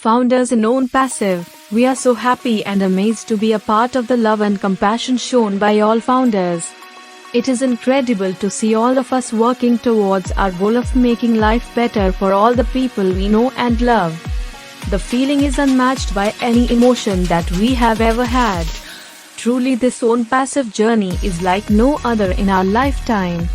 Founders in ONPASSIVE, we are so happy and amazed to be a part of the love and compassion shown by all founders. It is incredible to see all of us working towards our goal of making life better for all the people we know and love. The feeling is unmatched by any emotion that we have ever had. Truly, this ONPASSIVE journey is like no other in our lifetime.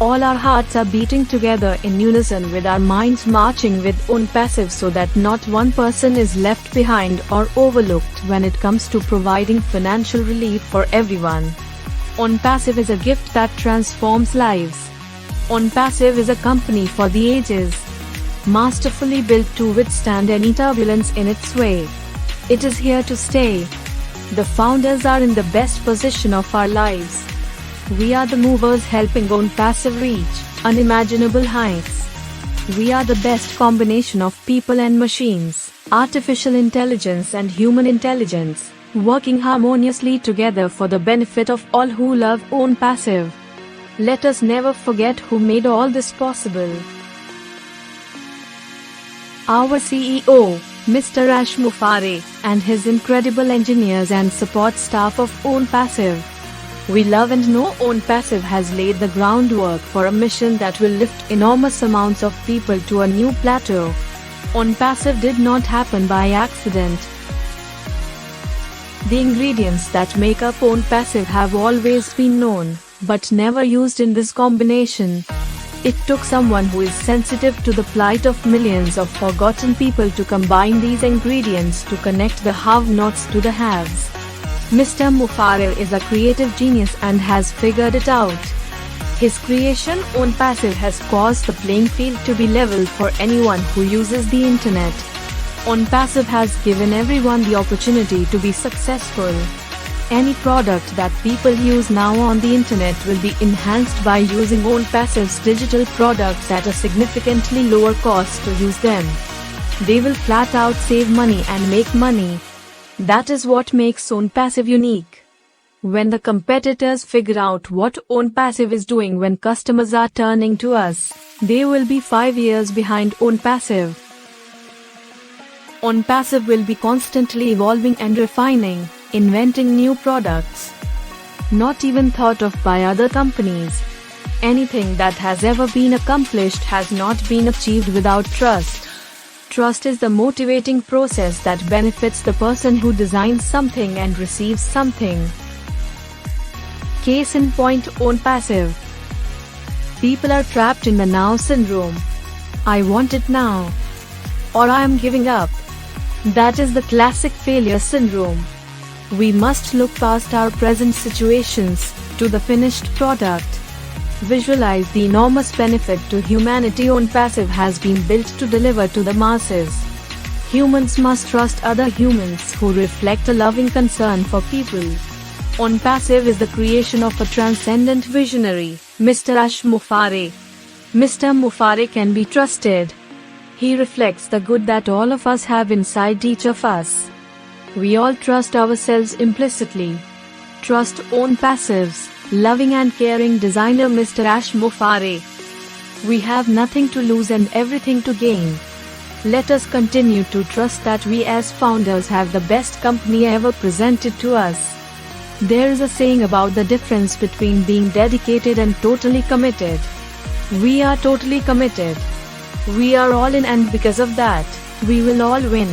All our hearts are beating together in unison with our minds marching with ONPASSIVE so that not one person is left behind or overlooked when it comes to providing financial relief for everyone. ONPASSIVE is a gift that transforms lives. ONPASSIVE is a company for the ages. Masterfully built to withstand any turbulence in its way. It is here to stay. The founders are in the best position of our lives. We are the movers helping ONPASSIVE reach unimaginable heights. We are the best combination of people and machines, artificial intelligence and human intelligence, working harmoniously together for the benefit of all who love ONPASSIVE. Let us never forget who made all this possible. Our CEO, Mr Ash Mufareh, and his incredible engineers and support staff of ONPASSIVE. We love and know ONPASSIVE has laid the groundwork for a mission that will lift enormous amounts of people to a new plateau. ONPASSIVE did not happen by accident. The ingredients that make up ONPASSIVE have always been known, but never used in this combination. It took someone who is sensitive to the plight of millions of forgotten people to combine these ingredients to connect the have-nots to the haves. Mr. Mufareh is a creative genius and has figured it out. His creation ONPASSIVE has caused the playing field to be leveled for anyone who uses the internet. ONPASSIVE has given everyone the opportunity to be successful. Any product that people use now on the internet will be enhanced by using ONPASSIVE's digital products at a significantly lower cost to use them. They will flat out save money and make money. That is what makes ONPASSIVE unique. When the competitors figure out what ONPASSIVE is doing when customers are turning to us, they will be 5 years behind ONPASSIVE. ONPASSIVE will be constantly evolving and refining, inventing new products. Not even thought of by other companies. Anything that has ever been accomplished has not been achieved without trust. Trust is the motivating process that benefits the person who designs something and receives something. Case in point, ONPASSIVE. People are trapped in the now syndrome. I want it now. Or I am giving up. That is the classic failure syndrome. We must look past our present situations to the finished product. Visualize the enormous benefit to humanity ONPASSIVE has been built to deliver to the masses. Humans must trust other humans who reflect a loving concern for people. ONPASSIVE is the creation of a transcendent visionary, Mr Ash Mufareh. Mr Mufareh can be trusted. He reflects the good that all of us have inside each of us. We all trust ourselves implicitly. Trust ONPASSIVE's loving and caring designer Mr Ash Mufareh. We have nothing to lose and everything to gain. Let us continue to trust that we as founders have the best company ever presented to us. There is a saying about the difference between being dedicated and totally committed. We are totally committed. We are all in, and because of that, we will all win.